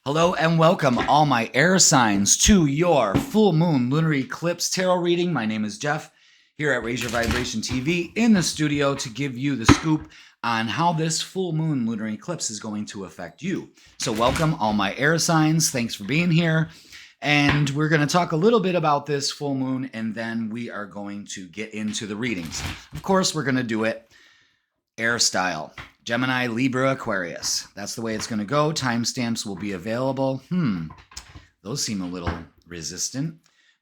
Hello and welcome, all my air signs, to your full moon lunar eclipse tarot reading. My name is Jeff, here at Raise Your Vibration TV in the studio to give you the scoop on how this full moon lunar eclipse is going to affect you. So welcome, all my air signs. Thanks for being here. And we're going to talk a little bit about this full moon, and then we are going to get into the readings. Of course, we're going to do it air style. Gemini, Libra, Aquarius. That's the way it's going to go. Timestamps will be available. Those seem a little resistant.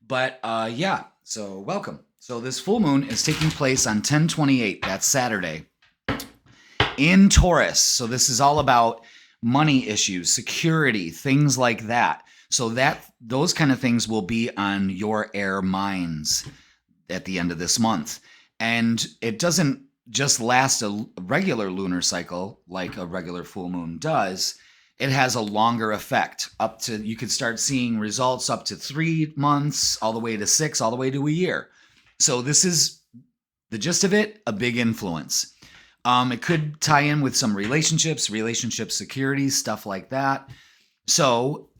But yeah, so welcome. So this full moon is taking place on 10/28. That's Saturday. In Taurus. So this is all about money issues, security, things like that. So those kind of things will be on your air minds at the end of this month. And it doesn't just last a regular lunar cycle like a regular full moon does. It has a longer effect. You could start seeing results up to 3 months, all the way to 6, all the way to a year. So this is the gist of it, a big influence. It could tie in with some relationship security, stuff like that. So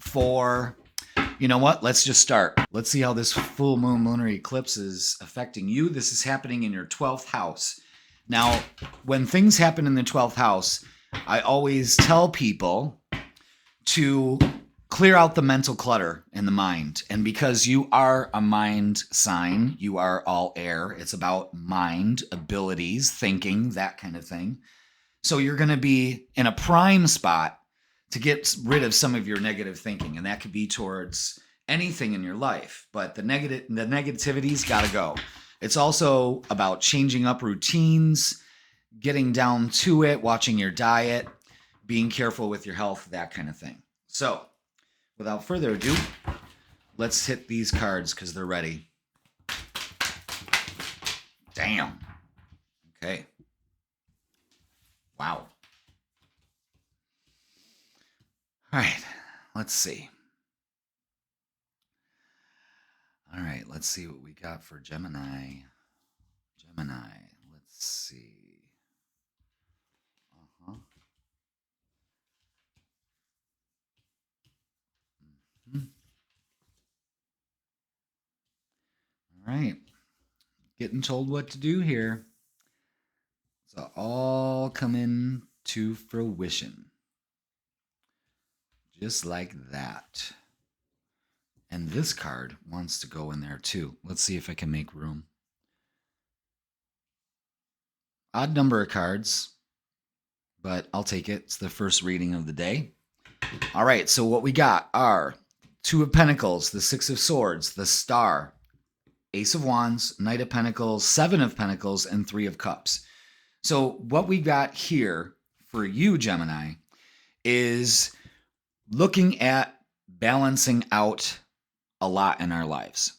you know what? Let's just start. Let's see how this full moon lunar eclipse is affecting you. This is happening in your 12th house. Now, when things happen in the 12th house, I always tell people to clear out the mental clutter in the mind. And because you are a mind sign, you are all air. It's about mind, abilities, thinking, that kind of thing. So you're going to be in a prime spot to get rid of some of your negative thinking. And that could be towards anything in your life. But the negativity's got to go. It's also about changing up routines, getting down to it, watching your diet, being careful with your health, that kind of thing. So, without further ado, let's hit these cards because they're ready. Damn. Okay. Wow. All right. Let's see. All right, let's see what we got for Gemini. Let's see. All right. Getting told what to do here. So all coming to fruition. Just like that. And this card wants to go in there too. Let's see if I can make room. Odd number of cards, but I'll take it. It's the first reading of the day. All right, so what we got are 2 of Pentacles, the 6 of Swords, the Star, Ace of Wands, Knight of Pentacles, 7 of Pentacles, and 3 of Cups. So what we got here for you, Gemini, is looking at balancing out a lot in our lives.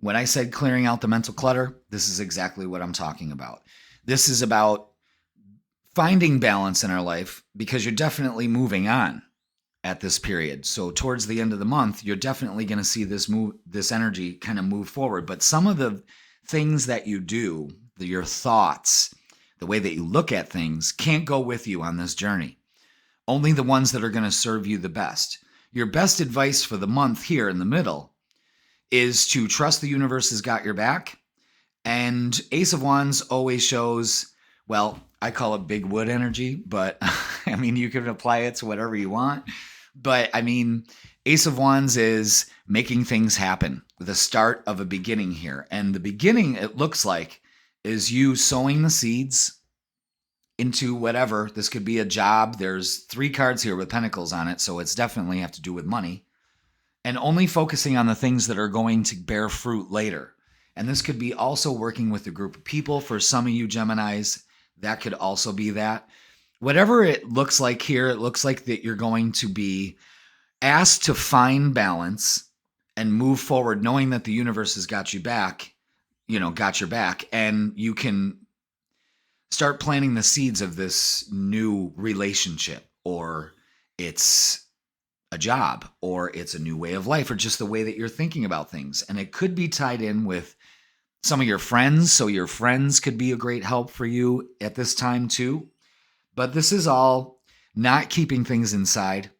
When I said clearing out the mental clutter, this is exactly what I'm talking about. This is about finding balance in our life because you're definitely moving on at this period. So towards the end of the month, you're definitely going to see this energy kind of move forward. But some of the things that you do, your thoughts, the way that you look at things can't go with you on this journey. Only the ones that are going to serve you the best. Your best advice for the month here in the middle is to trust the universe has got your back. And Ace of Wands always shows, well, I call it big wood energy, but I mean, you can apply it to whatever you want. But I mean, Ace of Wands is making things happen, the start of a beginning here. And the beginning, it looks like, is you sowing the seeds into whatever. This could be a job. There's 3 cards here with pentacles on it, so it's definitely have to do with money. And only focusing on the things that are going to bear fruit later. And this could be also working with a group of people. For some of you Geminis, that could also be that. Whatever it looks like here, it looks like that you're going to be asked to find balance and move forward, knowing that the universe has got you back, got your back, and you can start planting the seeds of this new relationship, or it's a job, or it's a new way of life, or just the way that you're thinking about things. And it could be tied in with some of your friends. So your friends could be a great help for you at this time too. But this is all not keeping things inside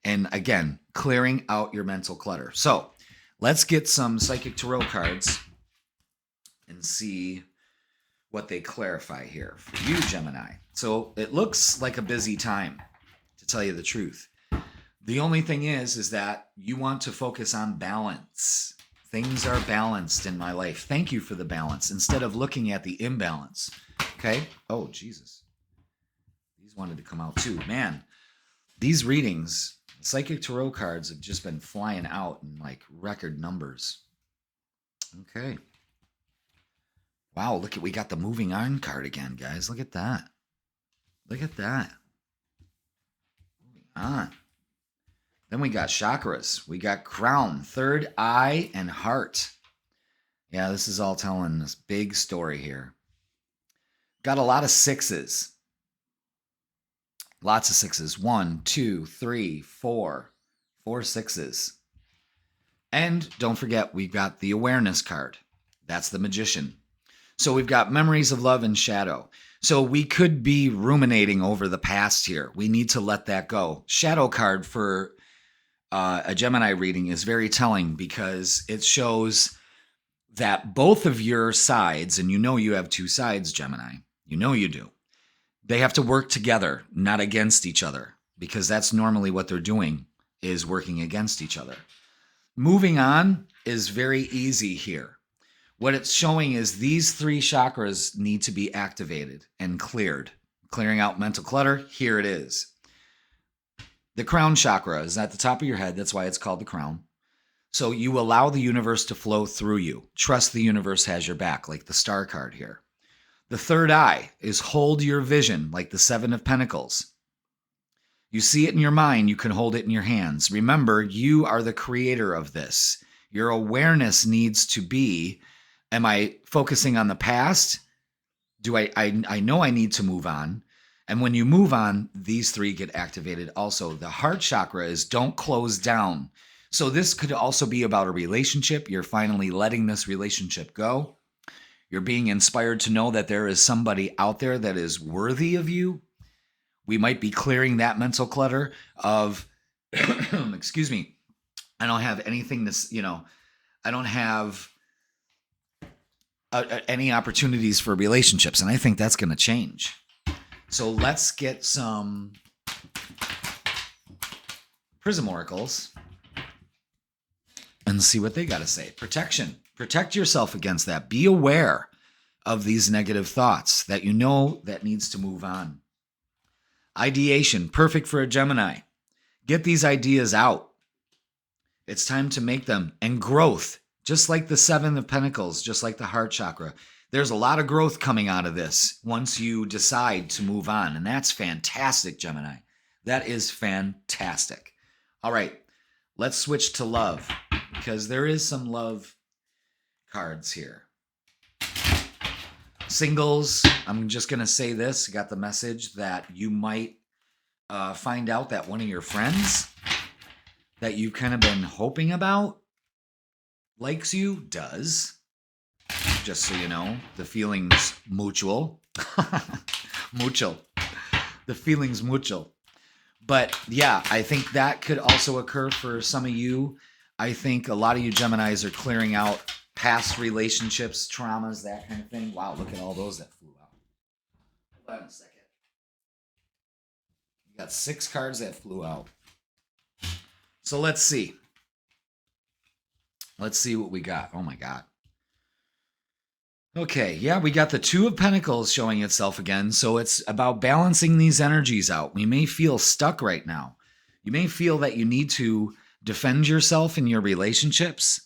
And again, clearing out your mental clutter. So let's get some Psychic Tarot cards and see what they clarify here for you, Gemini. So it looks like a busy time, to tell you the truth. The only thing is that you want to focus on balance. Things are balanced in my life. Thank you for the balance instead of looking at the imbalance. Okay? Oh, Jesus. These wanted to come out too. Man, these readings, Psychic Tarot cards have just been flying out in like record numbers. Okay. Wow, look at, we got the moving on card again, guys. Look at that. Look at that. Moving on. Then we got chakras. We got crown, third eye, and heart. Yeah, this is all telling this big story here. Got a lot of sixes. Lots of sixes. 1, 2, 3, 4. 4 sixes. And don't forget, we've got the awareness card. That's the magician. So we've got memories of love and shadow. So we could be ruminating over the past here. We need to let that go. Shadow card for a Gemini reading is very telling because it shows that both of your sides, and you know you have two sides, Gemini. You know you do. They have to work together, not against each other, because that's normally what they're doing, is working against each other. Moving on is very easy here. What it's showing is these 3 chakras need to be activated and cleared. Clearing out mental clutter, here it is. The crown chakra is at the top of your head. That's why it's called the crown. So you allow the universe to flow through you. Trust the universe has your back, like the star card here. The third eye is hold your vision, like the 7 of Pentacles. You see it in your mind, you can hold it in your hands. Remember, you are the creator of this. Your awareness needs to be, am I focusing on the past? Do I know I need to move on? And when you move on, these 3 get activated also. The heart chakra is don't close down. So this could also be about a relationship. You're finally letting this relationship go. You're being inspired to know that there is somebody out there that is worthy of you. We might be clearing that mental clutter of, excuse me, I don't have anything to, I don't have any opportunities for relationships. And I think that's going to change. So let's get some Prism Oracles and see what they got to say. Protection. Protect yourself against that. Be aware of these negative thoughts that you know that needs to move on. Ideation. Perfect for a Gemini. Get these ideas out. It's time to make them. And growth. Just like the 7 of Pentacles, just like the heart chakra. There's a lot of growth coming out of this once you decide to move on. And that's fantastic, Gemini. That is fantastic. All right, let's switch to love because there is some love cards here. Singles, I'm just going to say this. Got the message that you might find out that one of your friends that you've kind of been hoping about likes you, does. Just so you know, the feeling's mutual. Mutual. The feeling's mutual. But yeah, I think that could also occur for some of you. I think a lot of you Geminis are clearing out past relationships, traumas, that kind of thing. Wow, look at all those that flew out. Hold on a second. You got 6 cards that flew out. So let's see. Let's see what we got. Oh my God. Okay, yeah, we got the 2 of Pentacles showing itself again. So it's about balancing these energies out. We may feel stuck right now. You may feel that you need to defend yourself in your relationships,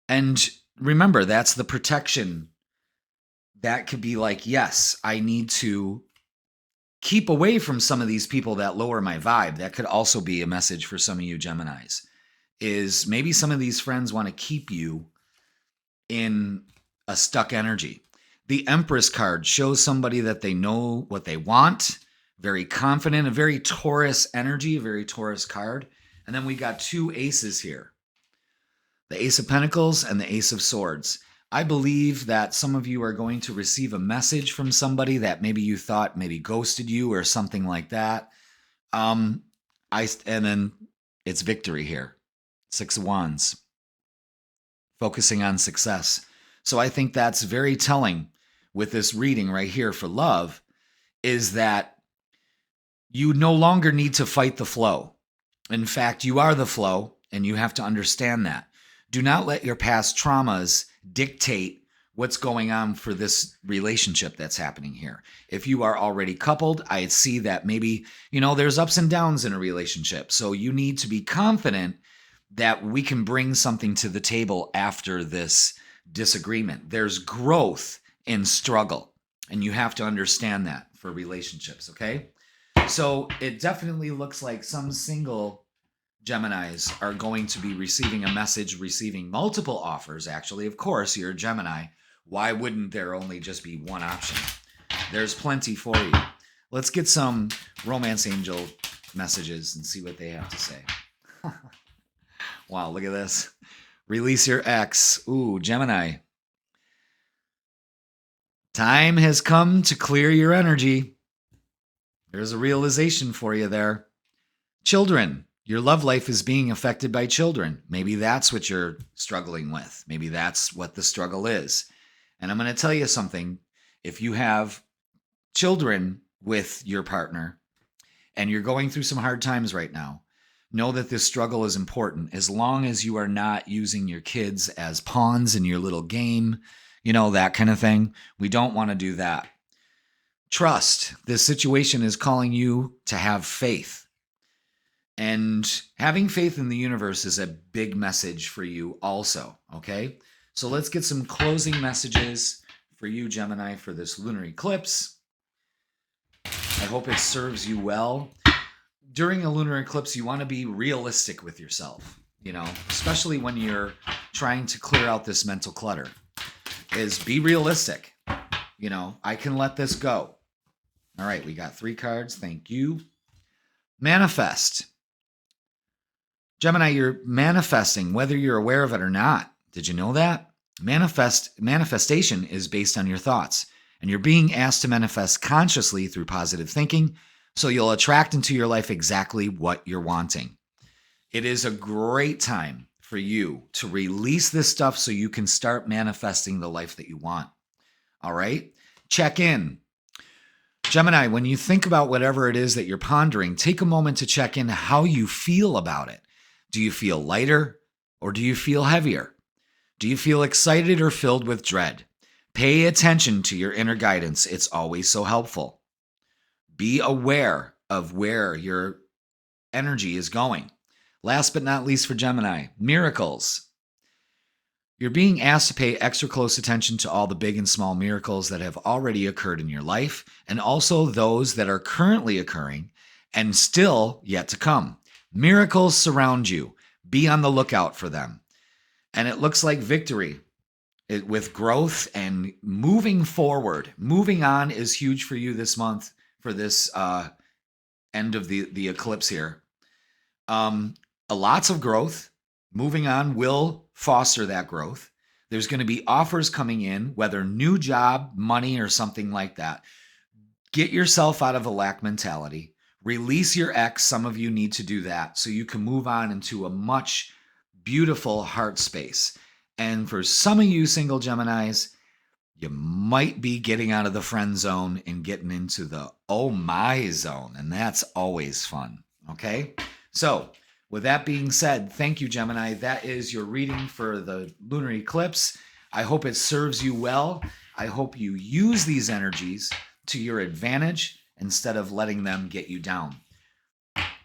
And remember, that's the protection. That could be like, yes, I need to keep away from some of these people that lower my vibe. That could also be a message for some of you Geminis. Is maybe some of these friends want to keep you in a stuck energy. The Empress card shows somebody that they know what they want, very confident, a very Taurus energy, a very Taurus card. And then we got 2 aces here. The Ace of Pentacles and the Ace of Swords. I believe that some of you are going to receive a message from somebody that maybe you thought maybe ghosted you or something like that. And then it's victory here. 6 of Wands. Focusing on success. So I think that's very telling with this reading right here for love, is that you no longer need to fight the flow. In fact, you are the flow, and you have to understand that. Do not let your past traumas dictate what's going on for this relationship that's happening here. If you are already coupled, I see that maybe, there's ups and downs in a relationship. So you need to be confident that we can bring something to the table after this disagreement. There's growth in struggle, and you have to understand that for relationships, okay? So it definitely looks like some single Geminis are going to be receiving a message, receiving multiple offers, actually. Of course, you're a Gemini. Why wouldn't there only just be one option? There's plenty for you. Let's get some romance angel messages and see what they have to say. Wow, look at this. Release your ex. Ooh, Gemini. Time has come to clear your energy. There's a realization for you there. Children. Your love life is being affected by children. Maybe that's what you're struggling with. Maybe that's what the struggle is. And I'm going to tell you something. If you have children with your partner and you're going through some hard times right now, know that this struggle is important, as long as you are not using your kids as pawns in your little game, that kind of thing. We don't want to do that. Trust. This situation is calling you to have faith. And having faith in the universe is a big message for you also, okay? So let's get some closing messages for you, Gemini, for this lunar eclipse. I hope it serves you well. During a lunar eclipse, you want to be realistic with yourself, especially when you're trying to clear out this mental clutter, is be realistic. I can let this go. All right, we got 3 cards. Thank you. Manifest. Gemini, you're manifesting whether you're aware of it or not. Did you know that? Manifestation is based on your thoughts, and you're being asked to manifest consciously through positive thinking, so you'll attract into your life exactly what you're wanting. It is a great time for you to release this stuff so you can start manifesting the life that you want. All right? Check in. Gemini, when you think about whatever it is that you're pondering, take a moment to check in how you feel about it. Do you feel lighter or do you feel heavier? Do you feel excited or filled with dread? Pay attention to your inner guidance. It's always so helpful. Be aware of where your energy is going. Last but not least for Gemini, miracles. You're being asked to pay extra close attention to all the big and small miracles that have already occurred in your life, and also those that are currently occurring and still yet to come. Miracles surround you. Be on the lookout for them. And it looks like victory with growth and moving forward. Moving on is huge for you this month for this end of the eclipse here. Lots of growth. Moving on will foster that growth. There's going to be offers coming in, whether new job, money, or something like that. Get yourself out of a lack mentality. Release your ex. Some of you need to do that so you can move on into a much beautiful heart space. And for some of you single Geminis, you might be getting out of the friend zone and getting into the oh my zone. And that's always fun. Okay? So with that being said, thank you, Gemini. That is your reading for the lunar eclipse. I hope it serves you well. I hope you use these energies to your advantage instead of letting them get you down.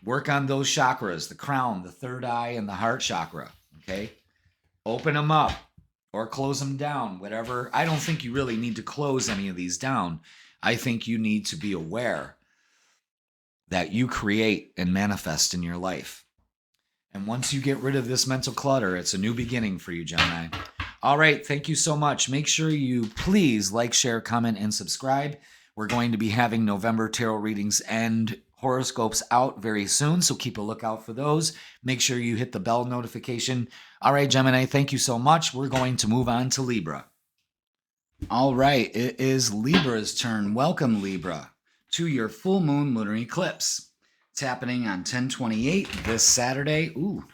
Work on those chakras, the crown, the third eye, and the heart chakra, okay? Open them up or close them down, whatever. I don't think you really need to close any of these down. I think you need to be aware that you create and manifest in your life. And once you get rid of this mental clutter, it's a new beginning for you, Gemini. All right, thank you so much. Make sure you please like, share, comment, and subscribe. We're going to be having November tarot readings and horoscopes out very soon, so keep a lookout for those. Make sure you hit the bell notification. All right, Gemini, thank you so much. We're going to move on to Libra. All right, it is Libra's turn. Welcome, Libra, to your full moon lunar eclipse. It's happening on 10/28 this Saturday. Ooh.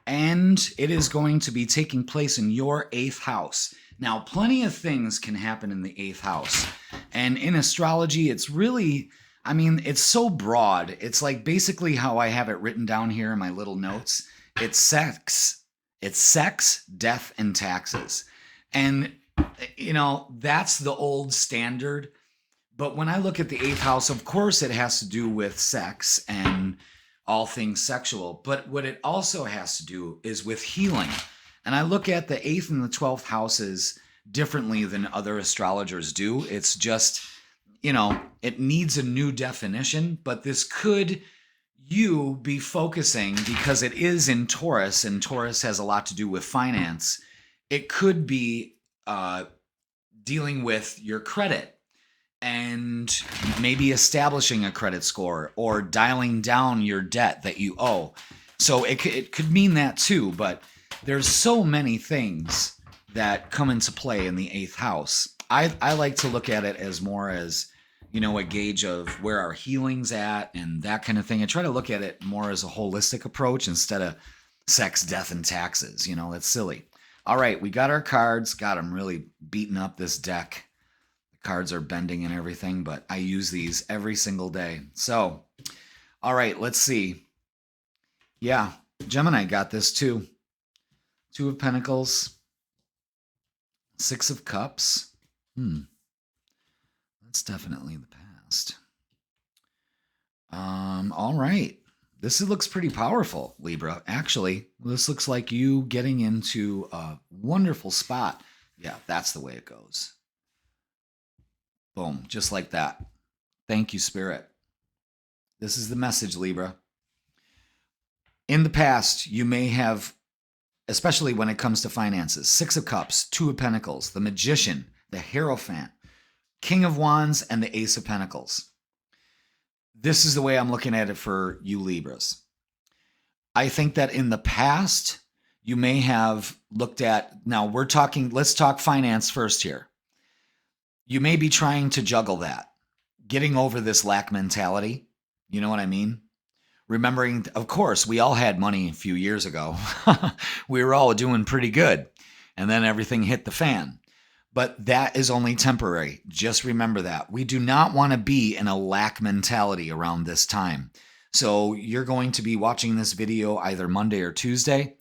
And it is going to be taking place in your 8th house. Now, plenty of things can happen in the 8th house. And in astrology, it's really, I mean, it's so broad. It's like basically how I have it written down here in my little notes. It's sex, death, and taxes. And, you know, that's the old standard. But when I look at the 8th house, of course, it has to do with sex and all things sexual. But what it also has to do is with healing. And I look at the 8th and the 12th houses differently than other astrologers do. It's just, you know, it needs a new definition. But this could you be focusing, because it is in Taurus, and Taurus has a lot to do with finance. It could be dealing with your credit, and maybe establishing a credit score or dialing down your debt that you owe. So it could mean that too, but there's so many things that come into play in the 8th house. I like to look at it as more as, you know, a gauge of where our healing's at and that kind of thing. I try to look at it more as a holistic approach instead of sex, death, and taxes. You know, that's silly. All right, we got our cards. God, I'm really beating up this deck. Cards are bending and everything, but I use these every single day. So, all right, let's see. Yeah, Gemini got this too. 2 of Pentacles, 6 of Cups. That's definitely the past. All right. This looks pretty powerful, Libra. Actually, this looks like you getting into a wonderful spot. Yeah, that's the way it goes. Boom, just like that. Thank you, Spirit. This is the message, Libra. In the past, you may have, especially when it comes to finances, 6 of Cups, 2 of Pentacles, the Magician, the Hierophant, King of Wands, and the Ace of Pentacles. This is the way I'm looking at it for you Libras. I think that in the past, you may have looked at, now let's talk finance first here. You may be trying to juggle that, getting over this lack mentality. You know what I mean? Remembering, of course, we all had money a few years ago. We were all doing pretty good. And then everything hit the fan. But that is only temporary. Just remember that. We do not want to be in a lack mentality around this time. So you're going to be watching this video either Monday or Tuesday.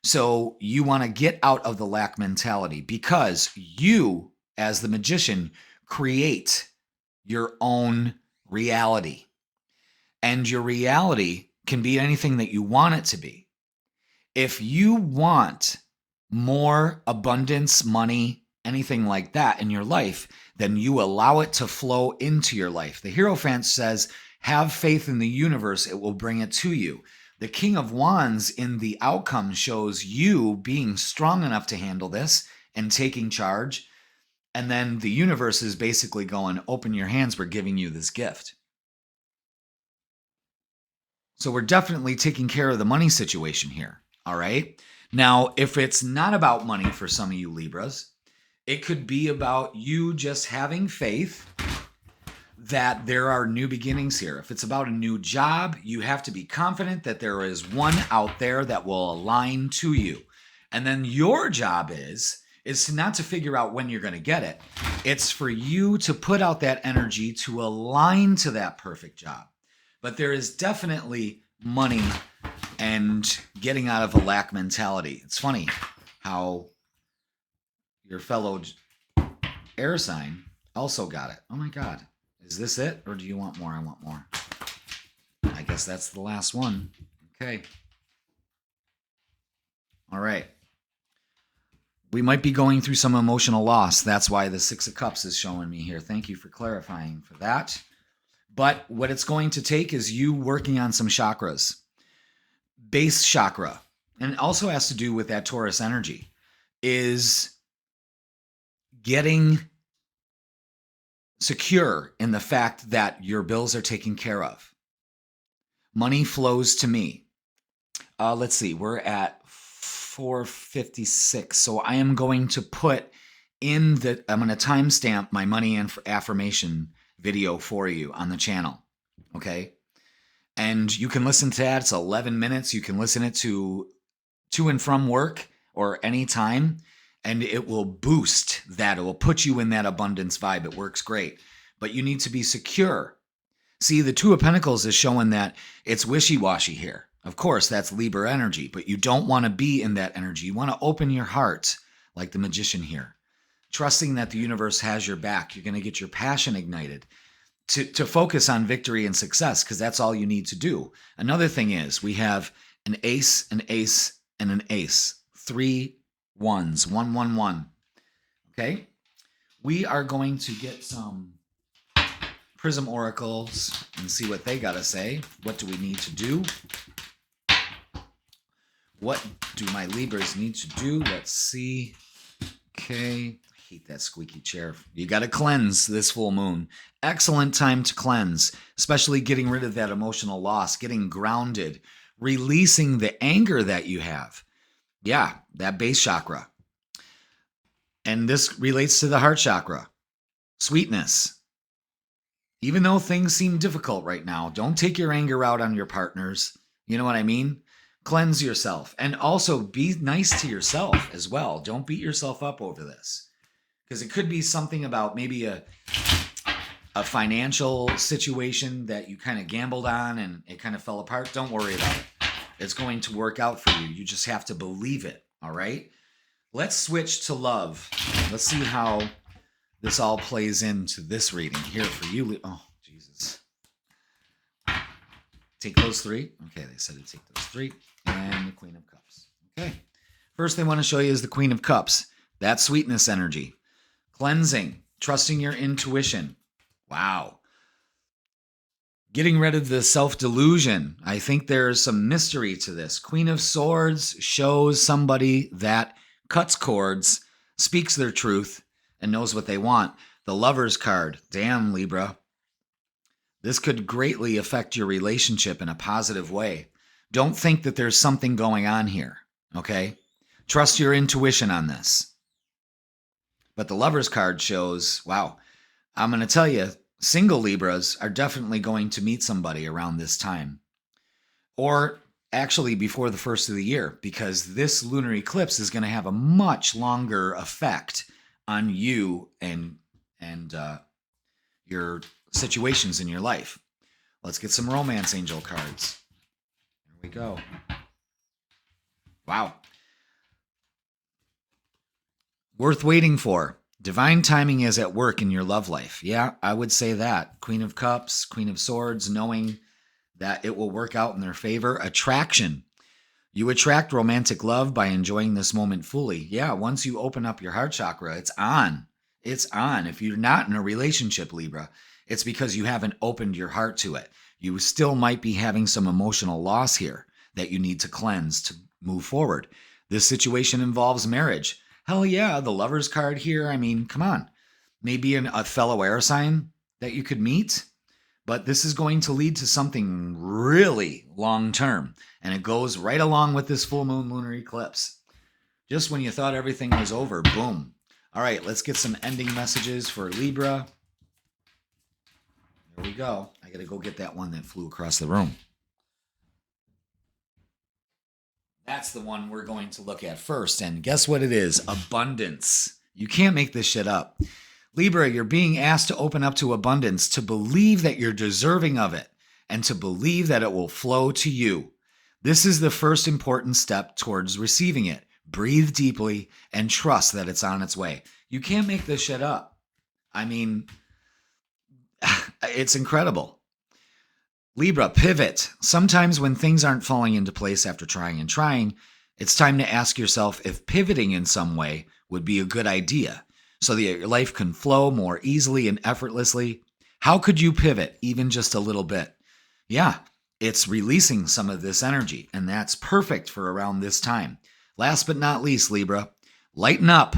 So you want to get out of the lack mentality, because you, as the Magician, create your own reality. And your reality can be anything that you want it to be. If you want more abundance, money, anything like that in your life, then you allow it to flow into your life. The Hierophant says, have faith in the universe, it will bring it to you. The King of Wands in the outcome shows you being strong enough to handle this and taking charge. And then the universe is basically going, open your hands, we're giving you this gift. So we're definitely taking care of the money situation here, all right? Now, if it's not about money for some of you Libras, it could be about you just having faith that there are new beginnings here. If it's about a new job, you have to be confident that there is one out there that will align to you. And then your job is not to figure out when you're going to get it. It's for you to put out that energy to align to that perfect job. But there is definitely money and getting out of a lack mentality. It's funny how your fellow air sign also got it. Oh my God. Is this it? Or do you want more? I want more. I guess that's the last one. Okay. All right. We might be going through some emotional loss. That's why the 6 of Cups is showing me here. Thank you for clarifying for that. But what it's going to take is you working on some chakras. Base chakra, and it also has to do with that Taurus energy, is getting secure in the fact that your bills are taken care of. Money flows to me. Let's see, we're at 456. So I am going to put I'm going to timestamp my money and affirmation video for you on the channel. Okay. And you can listen to that. It's 11 minutes. You can listen it to and from work or any time, and it will boost that. It will put you in that abundance vibe. It works great. But you need to be secure. See, the Two of Pentacles is showing that it's wishy-washy here. Of course, that's Libra energy, but you don't want to be in that energy. You want to open your heart like the Magician here, trusting that the universe has your back. You're going to get your passion ignited to focus on victory and success, because that's all you need to do. Another thing is we have an ace, and an ace. 3 ones. 1, 1, 1. Okay? We are going to get some Prism oracles and see what they got to say. What do we need to do? What do my Libras need to do? Let's see. Okay. I hate that squeaky chair. You got to cleanse this full moon. Excellent time to cleanse, especially getting rid of that emotional loss, getting grounded, releasing the anger that you have. Yeah, that base chakra. And this relates to the heart chakra. Sweetness. Even though things seem difficult right now, don't take your anger out on your partners. You know what I mean? Cleanse yourself. And also be nice to yourself as well. Don't beat yourself up over this. Because it could be something about maybe a financial situation that you kind of gambled on and it kind of fell apart. Don't worry about it. It's going to work out for you. You just have to believe it. All right? Let's switch to love. Let's see how this all plays into this reading here for you. Oh, Jesus. Take those 3. Okay, they said to take those 3. And the Queen of Cups. Okay. First they want to show you is the Queen of Cups. That sweetness energy. Cleansing. Trusting your intuition. Wow. Getting rid of the self-delusion. I think there's some mystery to this. Queen of Swords shows somebody that cuts cords, speaks their truth, and knows what they want. The Lover's card. Damn, Libra. This could greatly affect your relationship in a positive way. Don't think that there's something going on here, okay? Trust your intuition on this. But the Lover's card shows, wow, I'm going to tell you, single Libras are definitely going to meet somebody around this time. Or actually before the first of the year, because this lunar eclipse is going to have a much longer effect on you and your situations in your life. Let's get some romance angel cards. Here we go. Wow. Worth waiting for. Divine timing is at work in your love life. Yeah, I would say that. Queen of Cups, Queen of Swords, knowing that it will work out in their favor. Attraction. You attract romantic love by enjoying this moment fully. Yeah, once you open up your heart chakra, it's on. It's on. If you're not in a relationship, Libra, it's because you haven't opened your heart to it. You still might be having some emotional loss here that you need to cleanse to move forward. This situation involves marriage. Hell yeah, the Lover's card here. I mean, come on. Maybe a fellow air sign that you could meet. But this is going to lead to something really long-term. And it goes right along with this full moon lunar eclipse. Just when you thought everything was over, boom. All right, let's get some ending messages for Libra. Here we go. I got to go get that one that flew across the room. That's the one we're going to look at first. And guess what it is? Abundance. You can't make this shit up. Libra, you're being asked to open up to abundance, to believe that you're deserving of it, and to believe that it will flow to you. This is the first important step towards receiving it. Breathe deeply and trust that it's on its way. You can't make this shit up. I mean, it's incredible. Libra, pivot. Sometimes when things aren't falling into place after trying and trying, it's time to ask yourself if pivoting in some way would be a good idea so that your life can flow more easily and effortlessly. How could you pivot even just a little bit? Yeah, it's releasing some of this energy, and that's perfect for around this time. Last but not least, Libra, lighten up.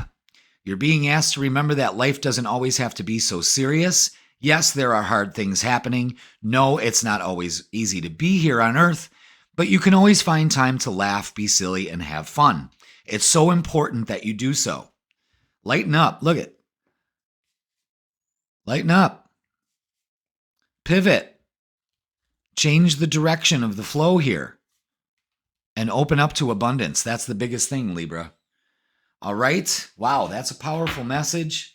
You're being asked to remember that life doesn't always have to be so serious. Yes, there are hard things happening. No, it's not always easy to be here on Earth, but you can always find time to laugh, be silly, and have fun. It's so important that you do so. Lighten up. Look it. Lighten up. Pivot. change the direction of the flow here and open up to abundance. That's the biggest thing, Libra. All right. Wow, that's a powerful message.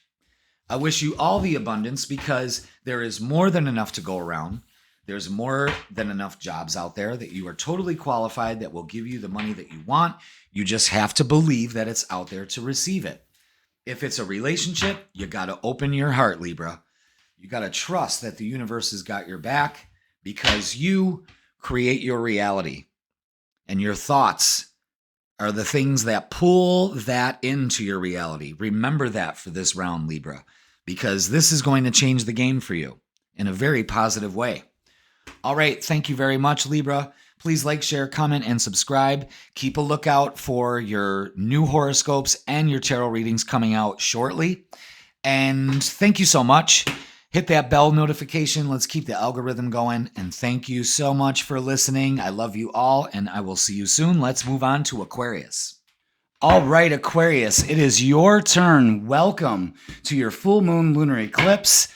I wish you all the abundance because there is more than enough to go around. There's more than enough jobs out there that you are totally qualified that will give you the money that you want. You just have to believe that it's out there to receive it. If it's a relationship, you got to open your heart, Libra. You got to trust that the universe has got your back because you create your reality. And your thoughts are the things that pull that into your reality. Remember that for this round, Libra, because this is going to change the game for you in a very positive way. All right. Thank you very much, Libra. Please like, share, comment, and subscribe. Keep a lookout for your new horoscopes and your tarot readings coming out shortly. And thank you so much. Hit that bell notification. Let's keep the algorithm going. And thank you so much for listening. I love you all, and I will see you soon. Let's move on to Aquarius. All right, Aquarius, it is your turn. Welcome to your full moon lunar eclipse.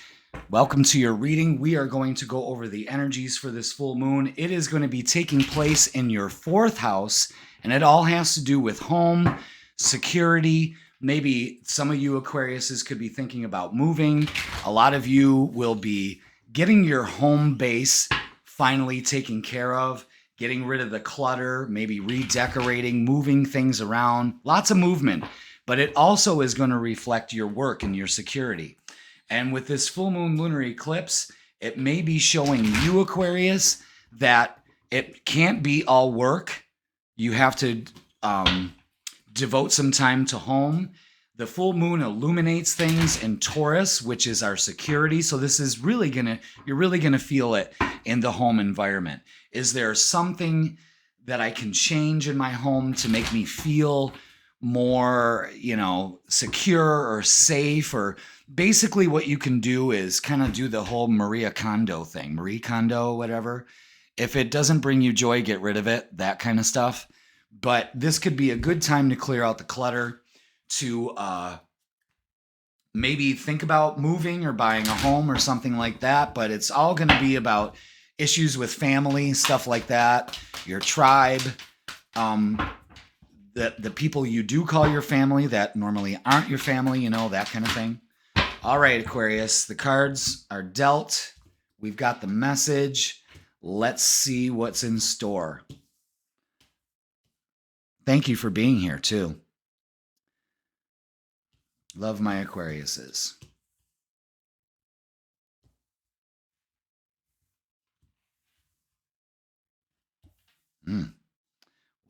Welcome to your reading. We are going to go over the energies for this full moon. It is going to be taking place in your 4th house, and it all has to do with home, security. Maybe some of you Aquariuses could be thinking about moving. A lot of you will be getting your home base finally taken care of, getting rid of the clutter, maybe redecorating, moving things around. Lots of movement, but it also is going to reflect your work and your security. And with this full moon lunar eclipse, it may be showing you, Aquarius, that it can't be all work. You have to devote some time to home. The full moon illuminates things in Taurus, which is our security. So this is really you're really gonna feel it in the home environment. Is there something that I can change in my home to make me feel more, secure or safe? Or basically what you can do is kind of do the whole Marie Kondo, whatever. If it doesn't bring you joy, get rid of it, that kind of stuff. But this could be a good time to clear out the clutter, to maybe think about moving or buying a home or something like that. But it's all going to be about issues with family, stuff like that, your tribe, the people you do call your family that normally aren't your family, that kind of thing. All right, Aquarius, the cards are dealt. We've got the message. Let's see what's in store. Thank you for being here, too. Love my Aquariuses.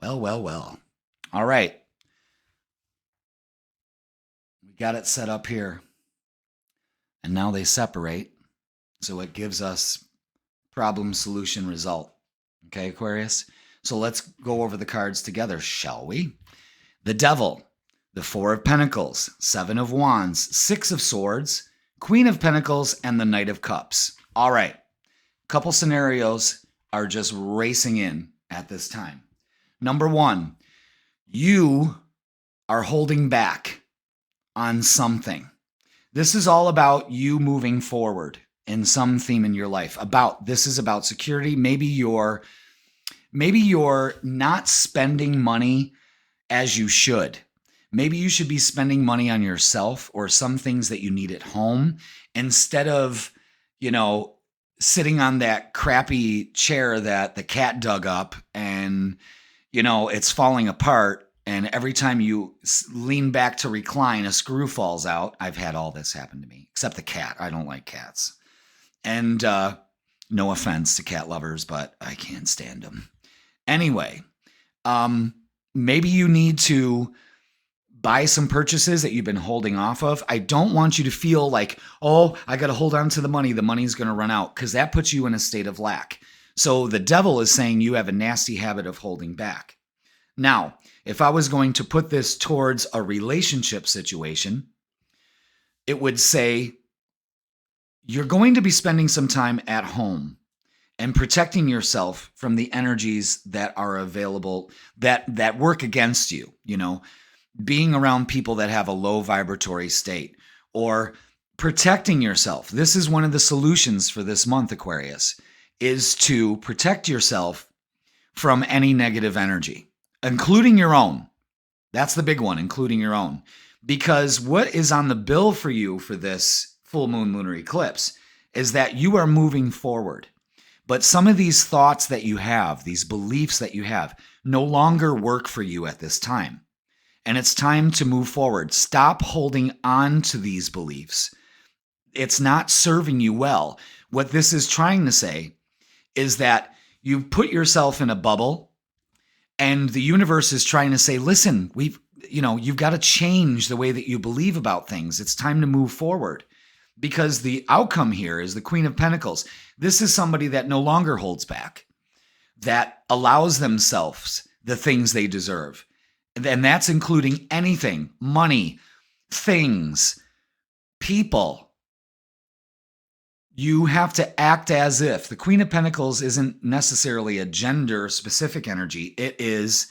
Well. All right. We got it set up here. And now they separate. So it gives us problem, solution, result. Okay, Aquarius? So let's go over the cards together, shall we? The Devil, the 4 of Pentacles, 7 of Wands, 6 of Swords, Queen of Pentacles, and the Knight of Cups. All right. Couple scenarios are just racing in at this time. Number 1, you are holding back on something. This is all about you moving forward in some theme in your life. This is about security. Maybe you're not spending money as you should. Maybe you should be spending money on yourself or some things that you need at home instead of, sitting on that crappy chair that the cat dug up and, it's falling apart. And every time you lean back to recline, a screw falls out. I've had all this happen to me, except the cat. I don't like cats. And no offense to cat lovers, but I can't stand them. Anyway, maybe you need to buy some purchases that you've been holding off of. I don't want you to feel like, I got to hold on to the money. The money's going to run out, because that puts you in a state of lack. So the Devil is saying you have a nasty habit of holding back. Now, if I was going to put this towards a relationship situation, it would say you're going to be spending some time at home and protecting yourself from the energies that are available that work against you, being around people that have a low vibratory state, or protecting yourself. This is one of the solutions for this month, Aquarius, is to protect yourself from any negative energy, including your own. That's the big one, including your own. Because what is on the bill for you for this full moon lunar eclipse is that you are moving forward. But some of these thoughts that you have, these beliefs that you have, no longer work for you at this time. And it's time to move forward. Stop holding on to these beliefs. It's not serving you well. What this is trying to say is that you've put yourself in a bubble, and the universe is trying to say, listen, you've got to change the way that you believe about things. It's time to move forward. Because the outcome here is the Queen of Pentacles. This is somebody that no longer holds back, that allows themselves the things they deserve. And that's including anything, money, things, people. You have to act as if. The Queen of Pentacles isn't necessarily a gender-specific energy. It is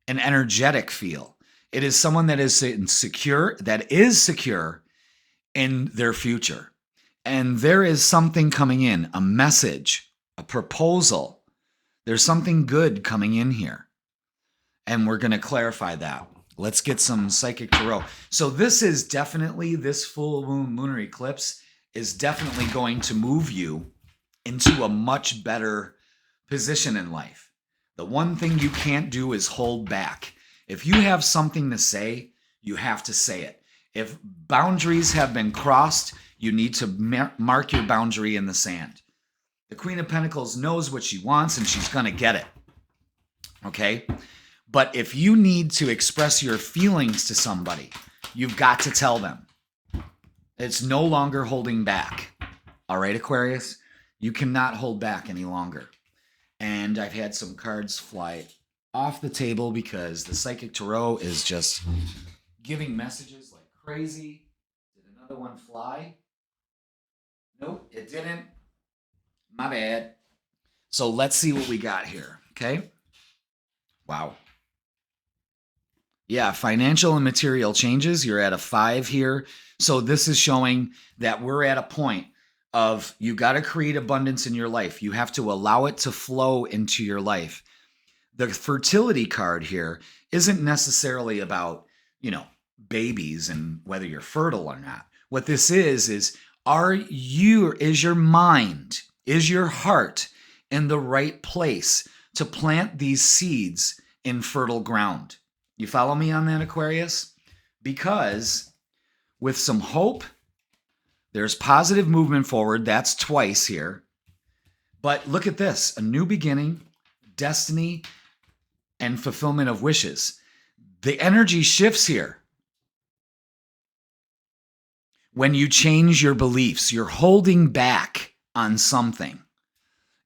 an energetic feel. It is someone that is secure, in their future. And there is something coming in, a message, a proposal. There's something good coming in here. And we're going to clarify that. Let's get some psychic tarot. So this full moon lunar eclipse is definitely going to move you into a much better position in life. The one thing you can't do is hold back. If you have something to say, you have to say it. If boundaries have been crossed, you need to mark your boundary in the sand. The Queen of Pentacles knows what she wants, and she's going to get it. Okay? But if you need to express your feelings to somebody, you've got to tell them. It's no longer holding back. All right, Aquarius? You cannot hold back any longer. And I've had some cards fly off the table because the Psychic Tarot is just giving messages like crazy. Did another one fly? Nope, it didn't. My bad. So let's see what we got here, okay? Wow. Yeah, financial and material changes. You're at a 5 here. So this is showing that we're at a point of you got to create abundance in your life. You have to allow it to flow into your life. The fertility card here isn't necessarily about, babies and whether you're fertile or not. What this is is your mind, is your heart in the right place to plant these seeds in fertile ground? You follow me on that, Aquarius? Because with some hope, there's positive movement forward. That's twice here. But look at this, a new beginning, destiny, and fulfillment of wishes. The energy shifts here. When you change your beliefs, you're holding back on something.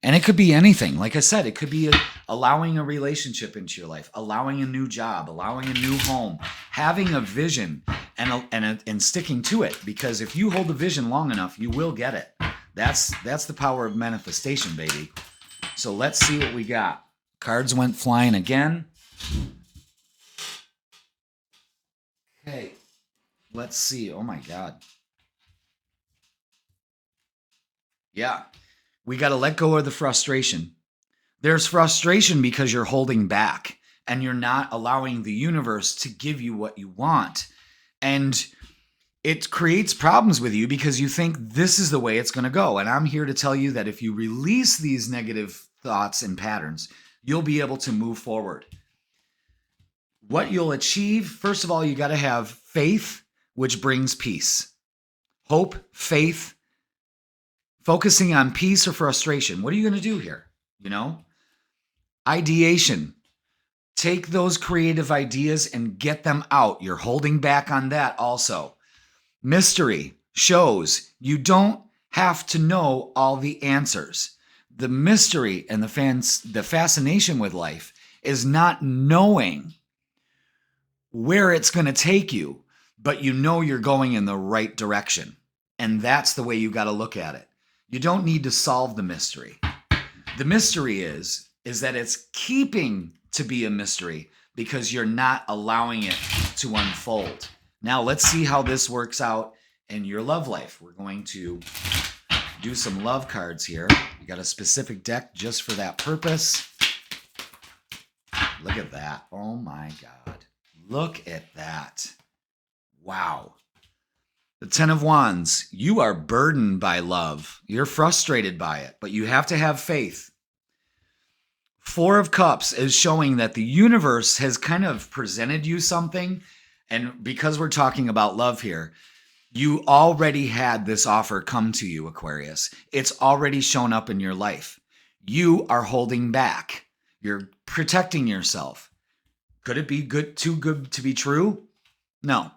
And it could be anything. Like I said, it could be allowing a relationship into your life, allowing a new job, allowing a new home, having a vision and sticking to it. Because if you hold a vision long enough, you will get it. That's the power of manifestation, baby. So let's see what we got. Cards went flying again. Okay. Let's see. Oh my God. Yeah. We got to let go of the frustration. There's frustration because you're holding back and you're not allowing the universe to give you what you want. And it creates problems with you because you think this is the way it's going to go. And I'm here to tell you that if you release these negative thoughts and patterns, you'll be able to move forward. What you'll achieve, first of all, you got to have faith, which brings peace. Hope, faith, focusing on peace or frustration. What are you going to do here? Ideation. Take those creative ideas and get them out. You're holding back on that also. Mystery shows you don't have to know all the answers. The mystery and the fascination with life is not knowing where it's going to take you, but you're going in the right direction. And that's the way you got to look at it. You don't need to solve the mystery. The mystery is that it's keeping to be a mystery because you're not allowing it to unfold. Now let's see how this works out in your love life. We're going to do some love cards here. You got a specific deck just for that purpose. Look at that. Oh my God. Look at that. Wow. The Ten of Wands. You are burdened by love. You're frustrated by it, but you have to have faith. Four of Cups is showing that the universe has kind of presented you something. And because we're talking about love here, you already had this offer come to you, Aquarius. It's already shown up in your life. You are holding back. You're protecting yourself. Could it be good, too good to be true? No.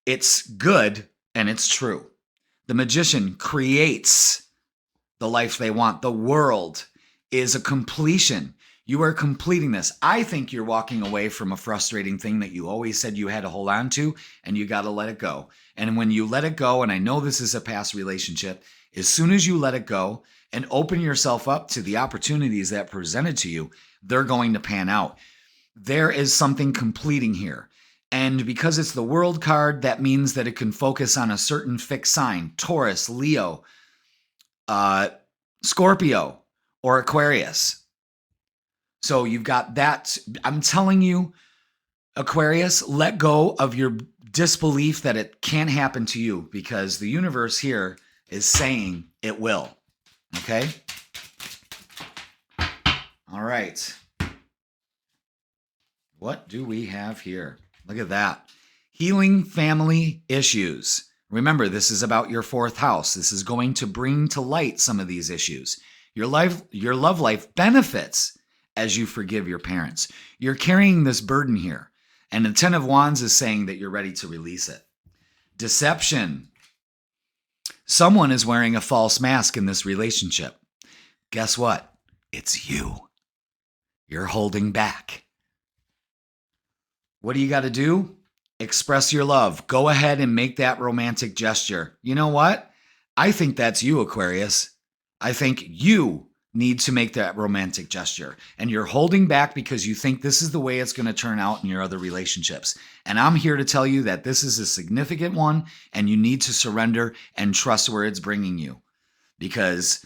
It's good and it's true. The magician creates the life they want. The world is a completion. You are completing this. I think you're walking away from a frustrating thing that you always said you had to hold on to, and you got to let it go. And when you let it go, and I know this is a past relationship, as soon as you let it go and open yourself up to the opportunities that presented to you, they're going to pan out. There is something completing here. And because it's the World card, that means that it can focus on a certain fixed sign, Taurus, Leo, Scorpio, or Aquarius. So you've got that. I'm telling you, Aquarius, let go of your disbelief that it can't happen to you, because the universe here is saying it will. Okay? All right. What do we have here? Look at that. Healing family issues. Remember, this is about your fourth house. This is going to bring to light some of these issues. Your love life benefits as you forgive your parents. You're carrying this burden here. And the Ten of Wands is saying that you're ready to release it. Deception. Someone is wearing a false mask in this relationship. Guess what? It's you. You're holding back. What do you got to do? Express your love. Go ahead and make that romantic gesture. You know what? I think that's you, Aquarius. I think you need to make that romantic gesture. And you're holding back because you think this is the way it's going to turn out in your other relationships. And I'm here to tell you that this is a significant one, and you need to surrender and trust where it's bringing you. Because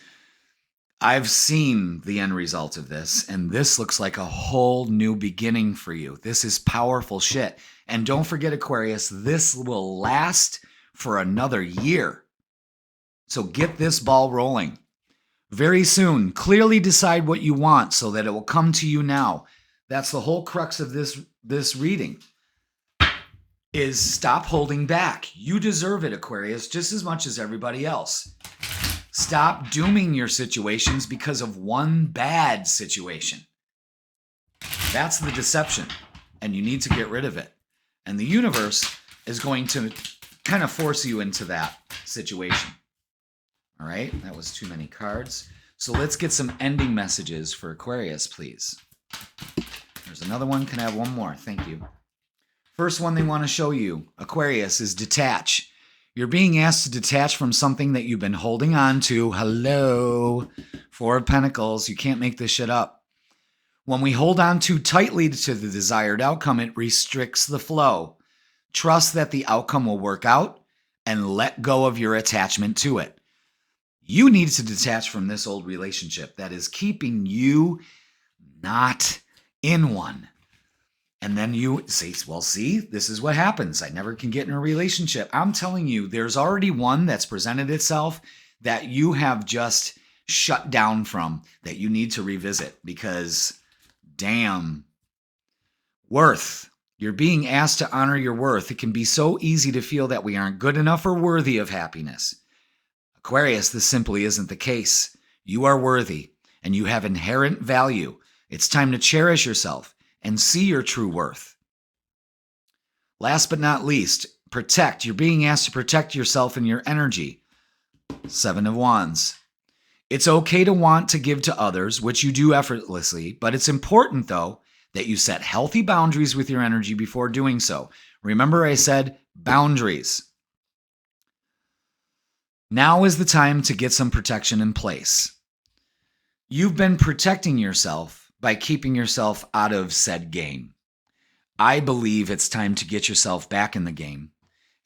I've seen the end result of this, and this looks like a whole new beginning for you. This is powerful shit. And don't forget, Aquarius, this will last for another year. So get this ball rolling. Very soon, clearly decide what you want so that it will come to you now. That's the whole crux of this reading, is stop holding back. You deserve it, Aquarius, just as much as everybody else. Stop dooming your situations because of one bad situation. That's the deception, and you need to get rid of it. And the universe is going to kind of force you into that situation. All right, that was too many cards. So let's get some ending messages for Aquarius, please. There's another one. Can I have one more? Thank you. First one they want to show you, Aquarius, is detach. You're being asked to detach from something that you've been holding on to. Hello. Four of Pentacles. You can't make this shit up. When we hold on too tightly to the desired outcome, it restricts the flow. Trust that the outcome will work out and let go of your attachment to it. You need to detach from this old relationship that is keeping you not in one. And then you say, well, see, this is what happens. I never can get in a relationship. I'm telling you, there's already one that's presented itself that you have just shut down from, that you need to revisit, because damn, worth. You're being asked to honor your worth. It can be so easy to feel that we aren't good enough or worthy of happiness. Aquarius, this simply isn't the case. You are worthy and you have inherent value. It's time to cherish yourself and see your true worth. Last but not least, protect. You're being asked to protect yourself and your energy. Seven of Wands. It's okay to want to give to others, which you do effortlessly, but it's important, though, that you set healthy boundaries with your energy before doing so. Remember, I said boundaries. Now is the time to get some protection in place. You've been protecting yourself by keeping yourself out of said game. I believe it's time to get yourself back in the game,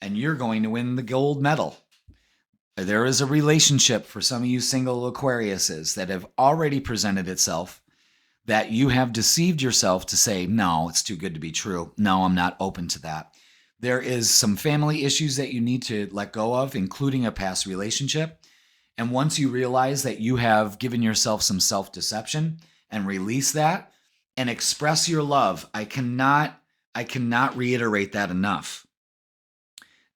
and you're going to win the gold medal. There is a relationship for some of you single Aquariuses that have already presented itself that you have deceived yourself to say, no, it's too good to be true. No, I'm not open to that. There is some family issues that you need to let go of, including a past relationship. And once you realize that you have given yourself some self-deception and release that and express your love, I cannot reiterate that enough.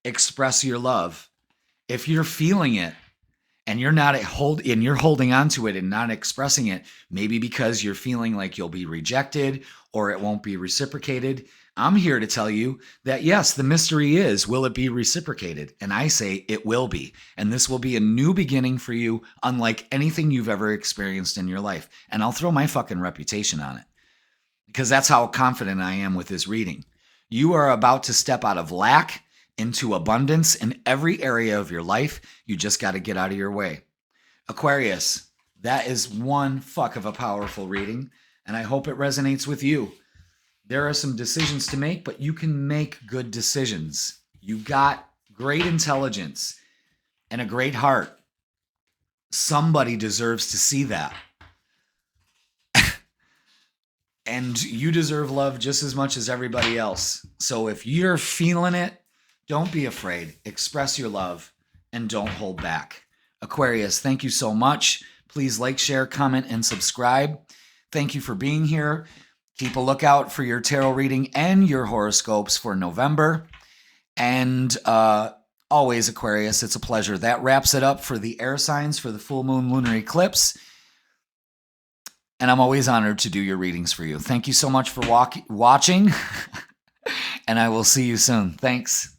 Express your love. If you're feeling it and you're holding on to it and not expressing it, maybe because you're feeling like you'll be rejected or it won't be reciprocated, I'm here to tell you that yes, the mystery is, will it be reciprocated? And I say it will be. And this will be a new beginning for you, unlike anything you've ever experienced in your life. And I'll throw my fucking reputation on it, because that's how confident I am with this reading. You are about to step out of lack into abundance in every area of your life. You just got to get out of your way. Aquarius, that is one fuck of a powerful reading, and I hope it resonates with you. There are some decisions to make, but you can make good decisions. You got great intelligence and a great heart. Somebody deserves to see that. And you deserve love just as much as everybody else. So if you're feeling it, don't be afraid. Express your love and don't hold back. Aquarius, thank you so much. Please like, share, comment, and subscribe. Thank you for being here. Keep a lookout for your tarot reading and your horoscopes for November. And always, Aquarius, it's a pleasure. That wraps it up for the air signs for the full moon lunar eclipse. And I'm always honored to do your readings for you. Thank you so much for watching. And I will see you soon. Thanks.